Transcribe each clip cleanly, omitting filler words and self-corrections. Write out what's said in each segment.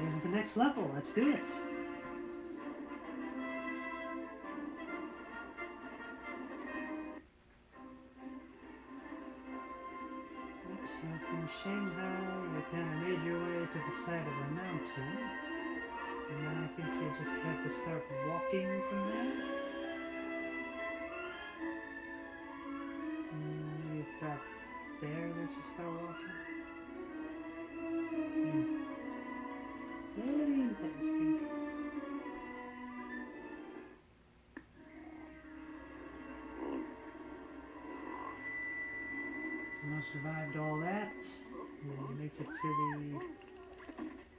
This is the next level. Let's do it. So from Shanghai, you kind of made your way to the side of a mountain. And then I think you just had to start walking from there. Maybe it's about there that you start walking. Very interesting. So now survived all that. And then you make it to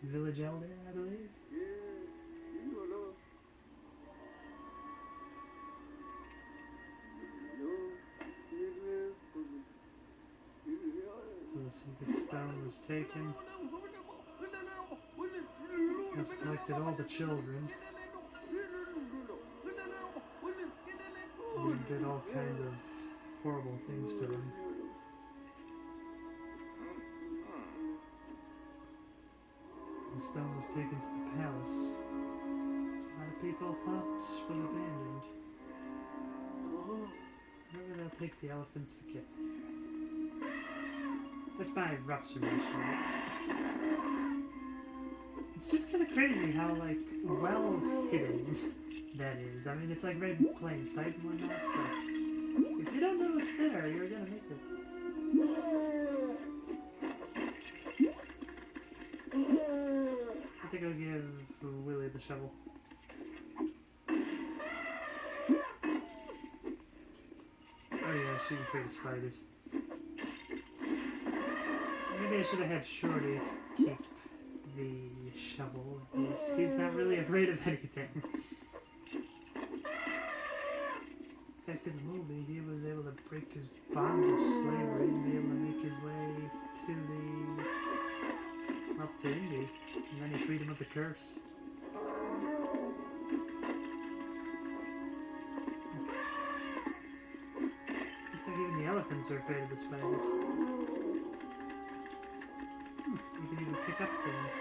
the village elder, I believe. So the secret stone was taken. Has collected all the children. And did all kinds of horrible things to them. The stone was taken to the palace. A lot of people thought it was abandoned. Maybe they'll take the elephants to get there. That's my rough summation. It's just kind of crazy how, like, well hidden that is. I mean, it's like right in plain sight and whatnot, but if you don't know it's there, you're gonna miss it. I think I'll give Willie the shovel. Oh yeah, she's afraid of spiders. Maybe I should have had Shorty keep the shovel. He's not really afraid of anything. In fact, in the movie, he was able to break his bonds of slavery and be able to make his way up to Indy, and then he freed him of the curse. Looks like even the elephants are afraid of the spiders. You can even pick up things.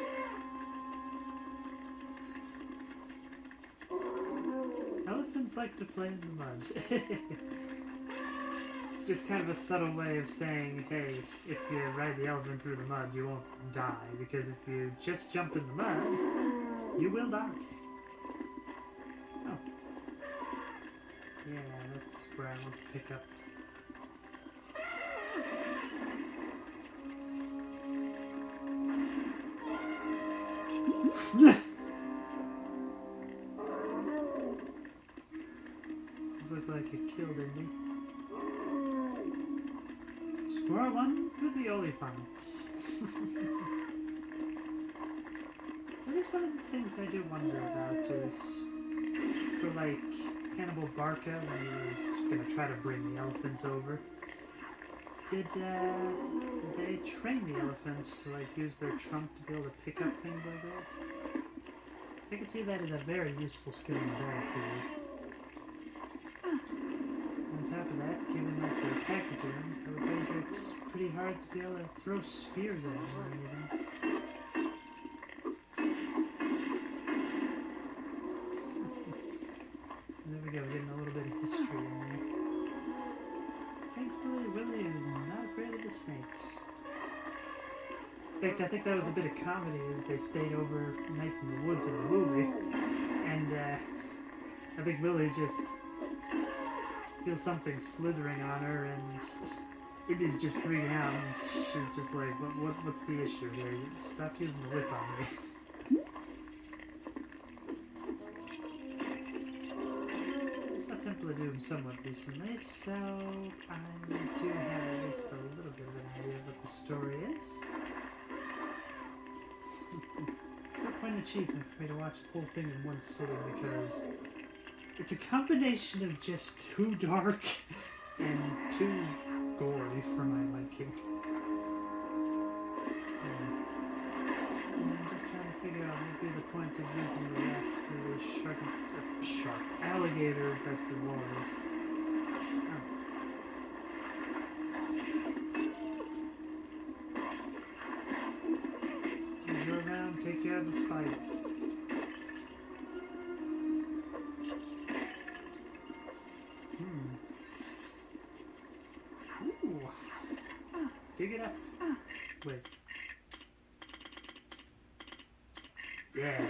Elephants like to play in the mud. It's just kind of a subtle way of saying, hey, if you ride the elephant through the mud, you won't die. Because if you just jump in the mud, you will die. Oh. Yeah, that's where I want to pick up. Just look like it killed Indy. Score one for the Oliphants. That is one of the things I do wonder about is for like Hannibal Barca when he was going to try to bring the elephants over. Did they train the elephants to like use their trunk to be able to pick up things like that? So I can see that as a very useful skill in the battlefield. On top of that, given that they're pachyderms, I would wager it's pretty hard to be able to throw spears at them or anything. There we go, getting a little bit of history in there. Thankfully, Willie is not afraid of the snakes. In fact, I think that was a bit of comedy as they stayed overnight in the woods in the movie. And I think Willie just feels something slithering on her, and Indy's just freaking out. And she's just like, what's the issue here? Stop using the whip on me. Temple of Doom somewhat recently, so I do have at least a little bit of an idea of what the story is. Still quite an achievement for me to watch the whole thing in one sitting because it's a combination of just too dark and too gory for my liking. I'm just trying to figure out what would be the point of using the raft through the alligator-infested waters. Oh. Go around, take scare the spiders. Ooh. Dig it up. Wait. Yeah.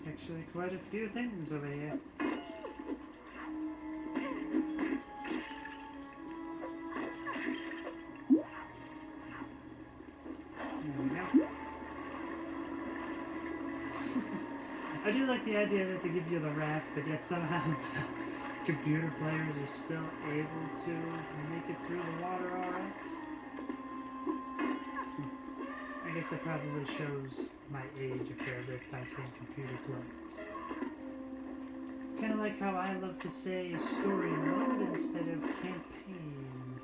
Actually, quite a few things over here. There we go. I do like the idea that they give you the raft, but yet somehow the computer players are still able to make it through the water alright. I guess that probably shows my age a fair bit by saying computer players. It's kind of like how I love to say story mode instead of campaign.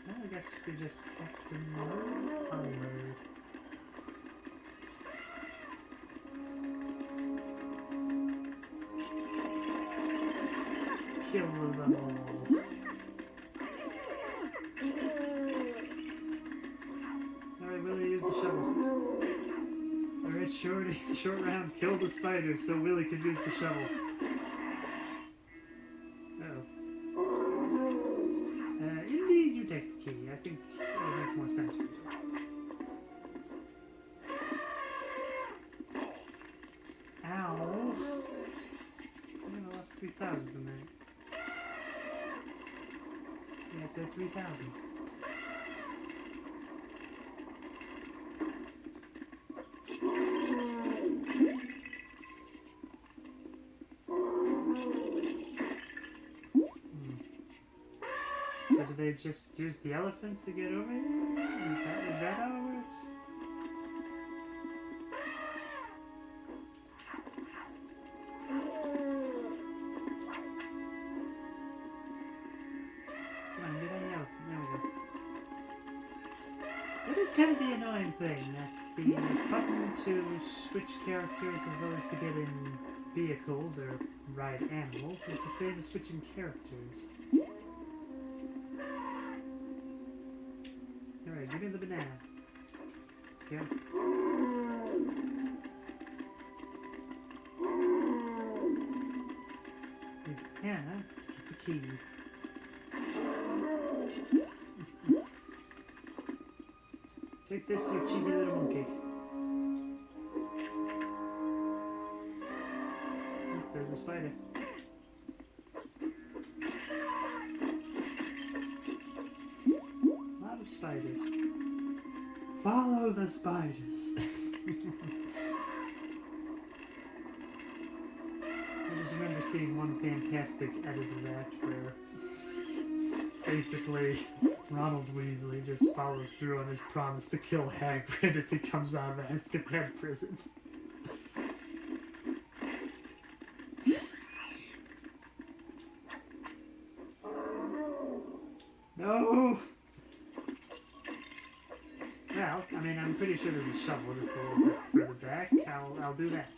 Well, I guess we just have to move onward. Kill them all. Alright, Willie, use the shovel. Alright, short round, kill the spiders so Willie can use the shovel. Uh-oh. Indy, you take the key. I think it'll make more sense for you. Ow. I lost 3,000 from that. Yeah, it's at 3,000. So do they just use the elephants to get over here? Is that how it works? That is kind of the annoying thing, that the button to switch characters as well as to get in vehicles or ride animals is the same as switching characters. Alright, give me the banana. Here. Banana, get the key. Take this, you cheeky little monkey. Oh, there's a spider. A lot of spiders. Follow the spiders. I just remember seeing one fantastic edit of that where basically Ronald Weasley just follows through on his promise to kill Hagrid if he comes out of Azkaban prison. No! Well, I mean, I'm pretty sure there's a shovel just a little bit further back. I'll do that.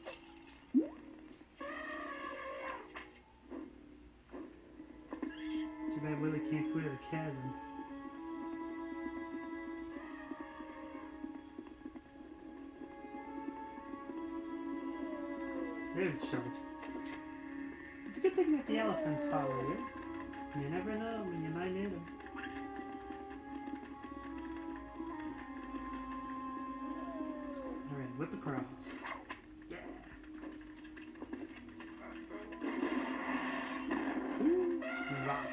Too bad Willie can't clear the chasm. There's the shovel. It's a good thing that the elephants follow you. You never know when you might need them. Alright, whip across. Yeah. Rock.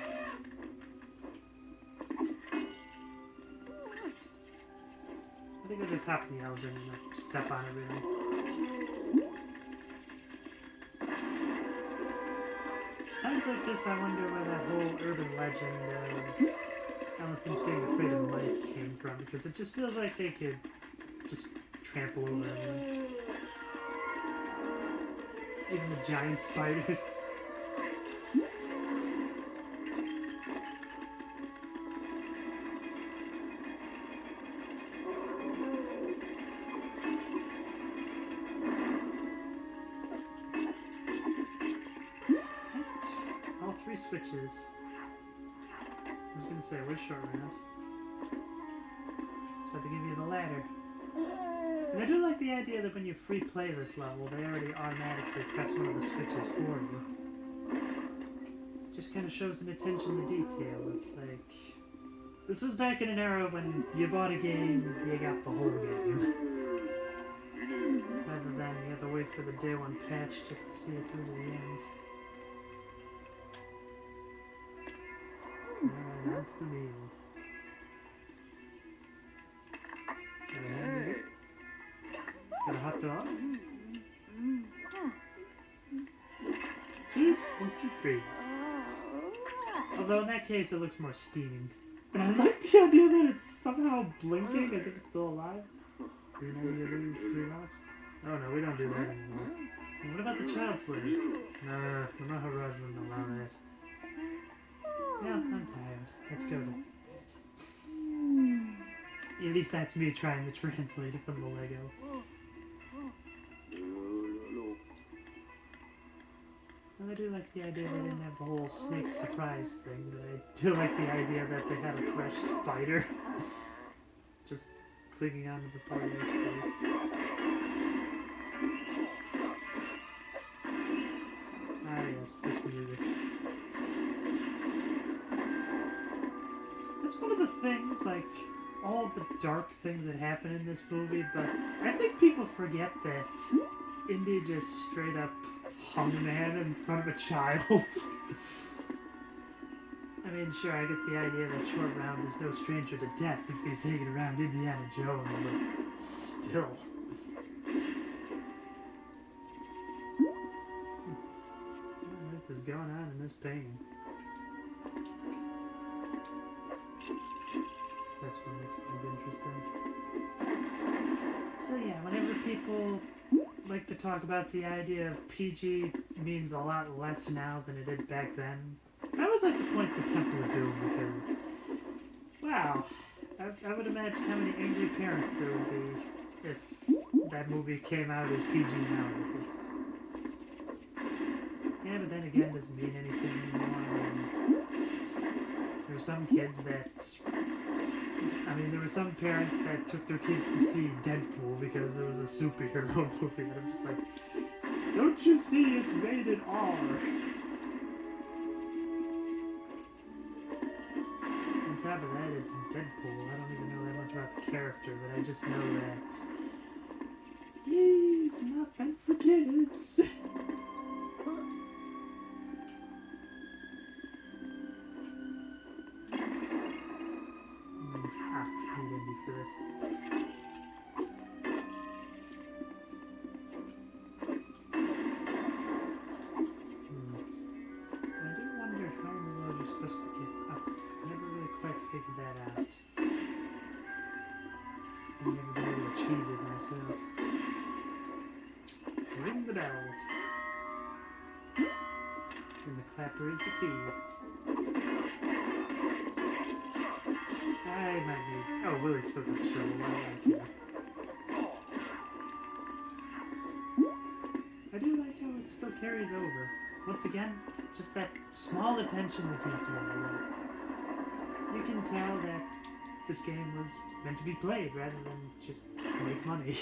I think I'll just hop in the elephant and step on everything. Times like this, I wonder where that whole urban legend of elephants being afraid of mice came from, because it just feels like they could just trample over everyone. Even the giant spiders. switches. I was gonna say, where's short round? It's about to give you the ladder. And I do like the idea that when you free play this level, they already automatically press one of the switches for you. Just kind of shows an attention to detail. It's like, this was back in an era when you bought a game, you got the whole game. Rather than you had to wait for the day one patch just to see it through to the end. Alright, on to the meal. Got a hamburger. Got a hot dog. Cheese, monkey greens. Although in that case it looks more steaming. And I like the idea that it's somehow blinking as if it's still alive. So you know you lose 3 lives? Oh no, we don't do that anymore. And what about the child slaves? Nah, the Maharaj wouldn't allow that. Yeah, I'm tired. Let's go to bed. At least that's me trying to translate it from the Lego. And I do like the idea they didn't have the whole snake surprise thing, but I do like the idea that they had a fresh spider. Just clinging onto the poor guy's face. Ah yes, this music. That's one of the things, like, all the dark things that happen in this movie, but I think people forget that Indy just straight up hung a man in front of a child. I mean, sure, I get the idea that Short Round is no stranger to death if he's hanging around Indiana Jones, but still. What is going on in this painting? That's what makes things interesting. So yeah, whenever people like to talk about the idea of PG means a lot less now than it did back then, I always like to point to Temple of Doom because, wow, I would imagine how many angry parents there would be if that movie came out as PG nowadays. Yeah, but then again, it doesn't mean anything anymore. There are some kids that... there were some parents that took their kids to see Deadpool because it was a superhero movie, and I'm just like, don't you see it's rated R? On top of that, it's Deadpool. I don't even know that much about the character, but I just know that he's not meant for kids. For this. I do wonder how in the world you're supposed to get up there. I never really quite figured that out. I've never been able to cheese it myself. Ring the bell. And the clapper is the cue. I might need... Oh, Willie's still got the shovel. Why don't I care? I do like how it still carries over. Once again, just that small attention to detail. You can tell that this game was meant to be played rather than just make money.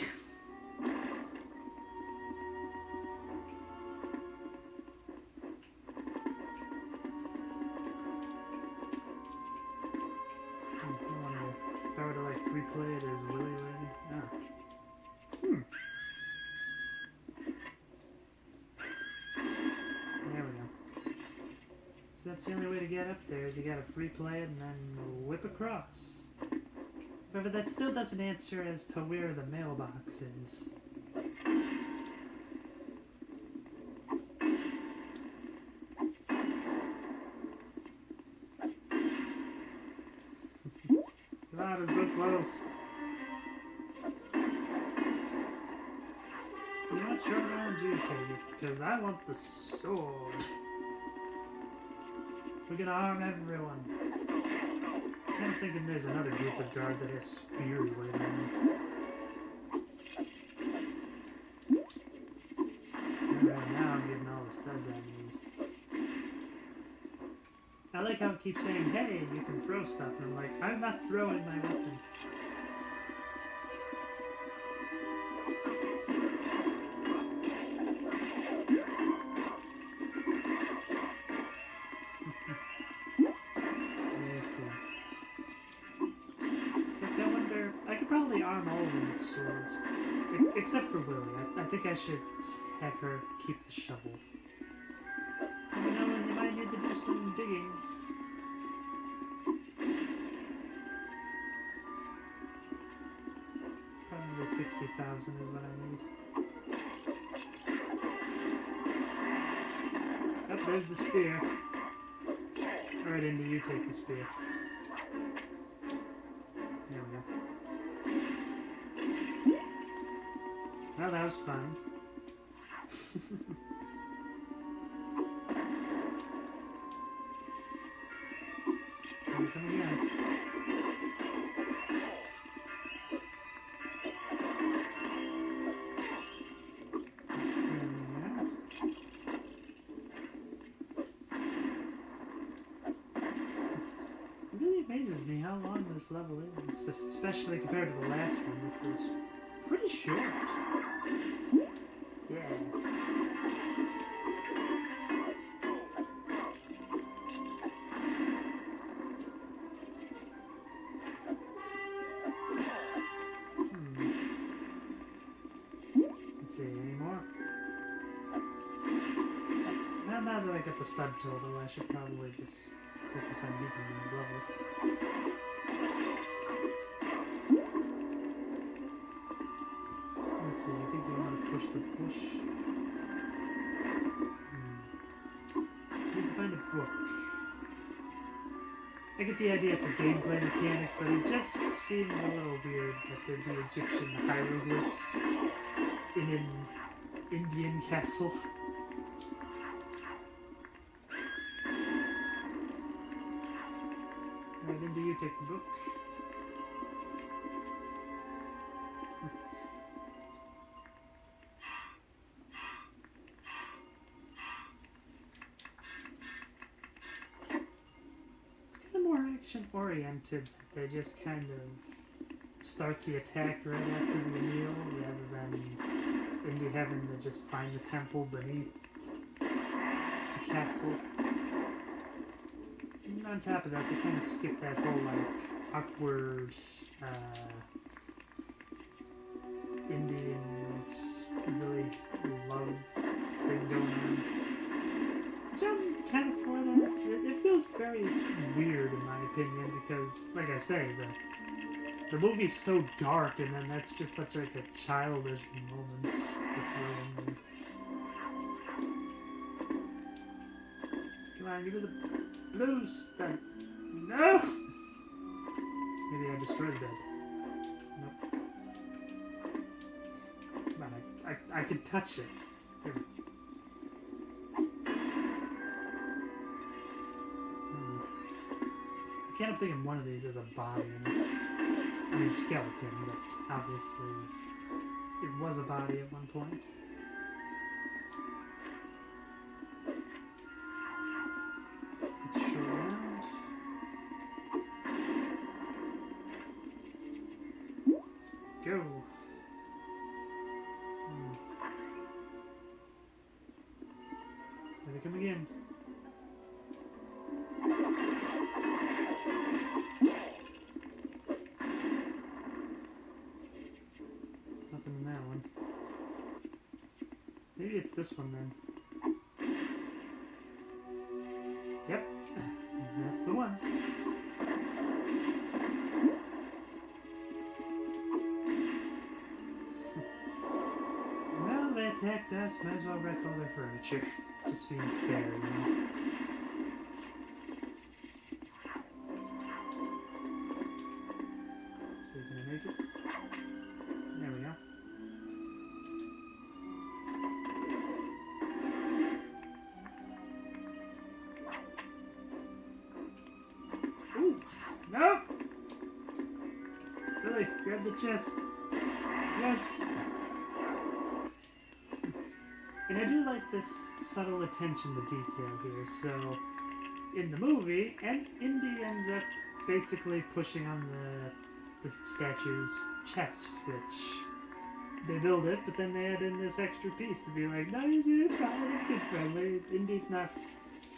If I were to like replay it as Willie already? No. There we go. So that's the only way to get up there, is you gotta free play it and then whip across. However, that still doesn't answer as to where the mailbox is. God, I'm so close. You know what? Short round, you take it, because I want the sword. We're gonna arm everyone. I'm thinking there's another group of guards that have spears later on. And right now I'm getting all the studs I need. keep saying, hey, you can throw stuff. And I'm like, I'm not throwing my weapon. Excellent. I wonder, I could probably arm all of them with swords. Except for Willie. I think I should have her keep the shovel. You know, and you might need to do some digging. Probably 60,000 is what I need. Oh, there's the spear. Alright, Indy, you take the spear. There we go. Well, that was fun. Come again. It really amazes me how long this level is, especially compared to the last one, which was pretty short. Yeah. Let's see, any more? Now that I got the stud total, I should probably just focus on beating the level. Let's see, I think we want to push the bush. Need to find a book. I get the idea it's a gameplay mechanic, but it just seems a little weird that there'd be Egyptian hieroglyphs in an Indian castle. Alright, then do you take the book? Oriented. They just kind of start the attack right after the meal, rather than Indy having to just find the temple beneath the castle. And on top of that, they kind of skip that whole like awkward Indians really love thing going on. Which I'm kind of for that. It feels very weird in my opinion because, like I say, the movie's so dark, and then that's just such like a childish moment to throw in there. Come on, give me the blue stuff. No! Maybe I destroyed the bed. Nope. Come on, I could touch it. Here we go. I can't think of one of these as a body in it. I mean, skeleton, but obviously it was a body at one point. Let's show around. Let's go. Here they come again. Nothing in that one. Maybe it's this one then. Yep, that's the one. Well, they attacked us, might as well wreck all their furniture. Just seems fair, you know. So can I make it? There we go. Ooh! No! Billy, grab the chest. Yes! And I do like this subtle attention to detail here, so in the movie, and Indy ends up basically pushing on the statue's chest, which they build it, but then they add in this extra piece to be like, no, you see, it's fine, it's kid friendly. Indy's not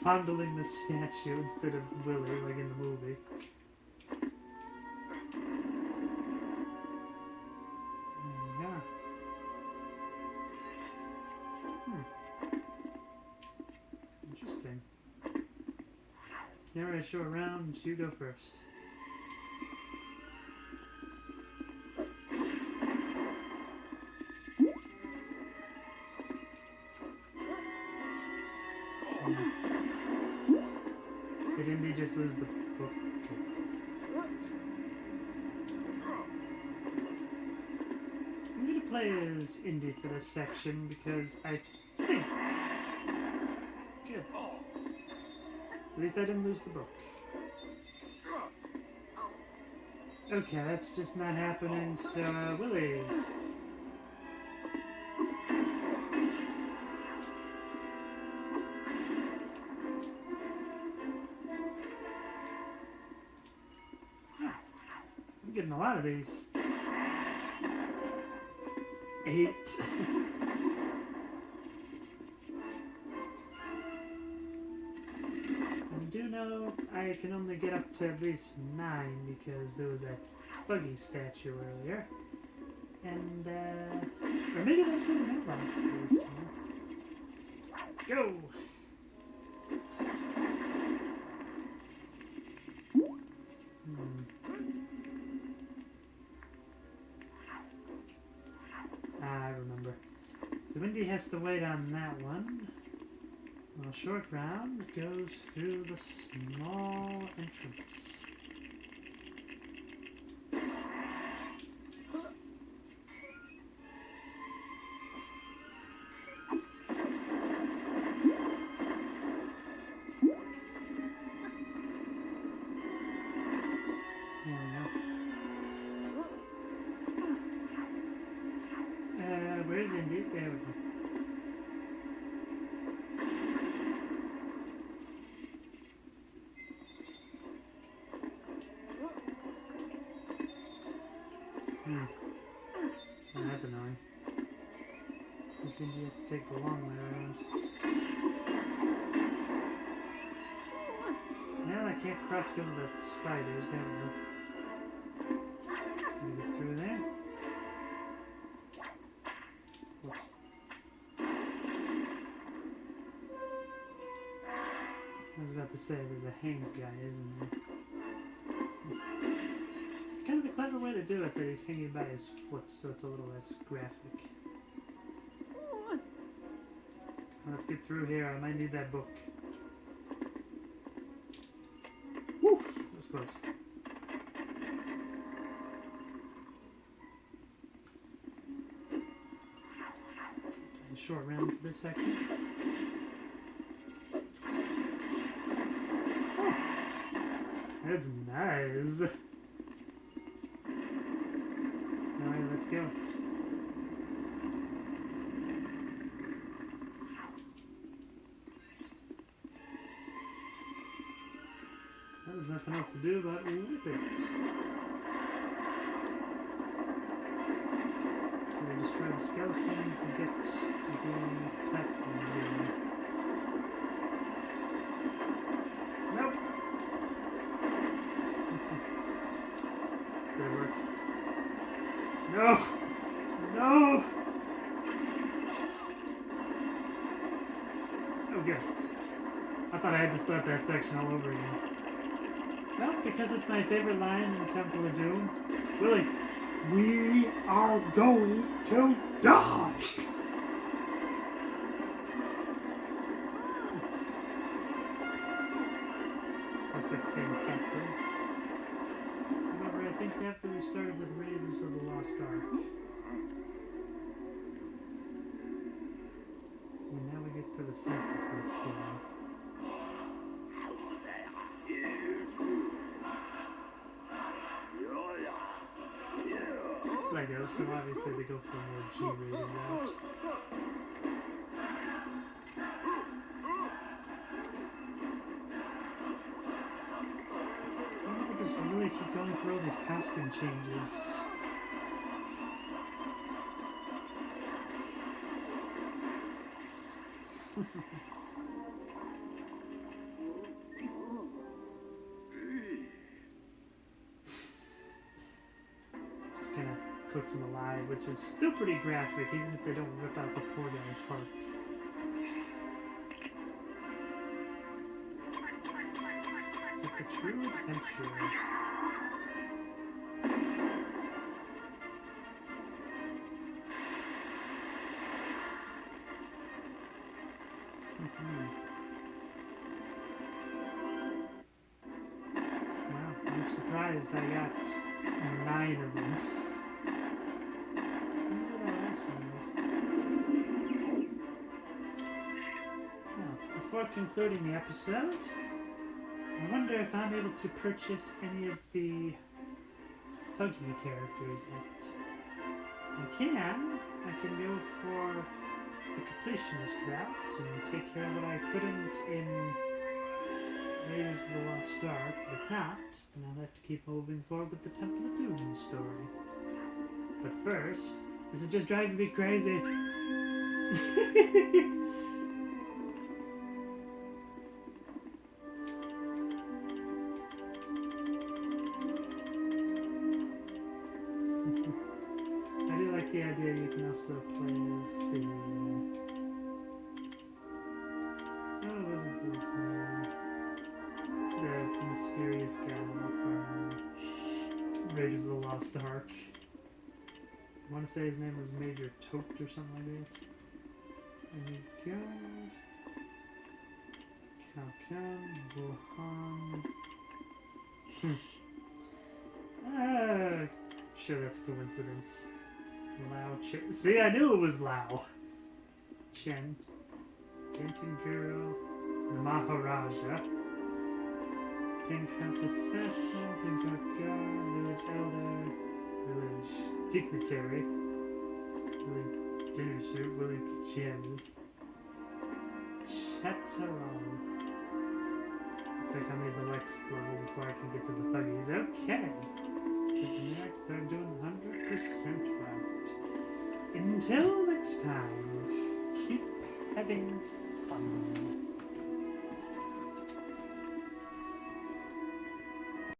fondling the statue instead of Willie, like in the movie. Yeah. Interesting. Alright, short round, you go first. Did Indy just lose the book? I'm going to play as Indy for this section because I think... Good. At least I didn't lose the book. Okay, that's just not happening, so Willie. I'm getting a lot of these. 8. I do know I can only get up to at least 9 because there was that Thuggy statue earlier. And, or maybe that's for the mailboxes. Go! I remember. So Indy has to wait on that one. Well, short round goes through the small entrance. Where's Indy? There we go. Oh, that's annoying. This Indy has to take the long way around. Well, I can't cross because of the spiders. There we go. Can we get through there? Whoops. I was about to say there's a hanged guy, isn't there? Kind of a clever way to do it that he's hanging by his foot, so it's a little less graphic. Let's get through here. I might need that book. Woo! That was close. Short round for this section. Oh, that's nice. Alright, let's go. There's nothing else to do but whip it. Destroy the skeletons to get the platform here. Nope. Did it work? No! No! Oh, good. I thought I had to start that section all over again. Well, because it's my favorite line in Temple of Doom. Willie, we are going to die! Let's get the famous capture. However, I think after we started with Raiders of the Lost Ark. And now we get to the sacrifice scene. Lego, so obviously they go for a more G-rated route. they keep going through all these costume changes. Just kind of cooks him alive, which is still pretty graphic, even if they don't rip out the poor guy's heart. But the true adventure. Wow, I'm surprised I got 9 of them. I wonder what that last one was. Well, before concluding the episode, I wonder if I'm able to purchase any of the Thuggy characters yet. If I can go for the completionist route and take care of what I couldn't in Raiders of the Lost Ark. But if not, then I'll have to keep moving forward with the Temple of Doom story. But first, this is just driving me crazy. I do like the idea you can also play as the what is his name? The mysterious guy from Raiders of the Lost Ark. I want to say his name was Major Tote or something like that. And he goes Kalkan, Wuhan. Sure, that's a coincidence. Lao Chen. See, I knew it was Lao. Chen. Dancing Girl. The Maharaja. Pink Hunt Assassin. Pink Hunt Guard. Village Elder. Village Dignitary. Village Dinner Suit. Village Gems. Chateron. Looks like I made the next level before I can get to the Thuggies. Okay. Next, they're doing 100% route. Until next time, keep having fun.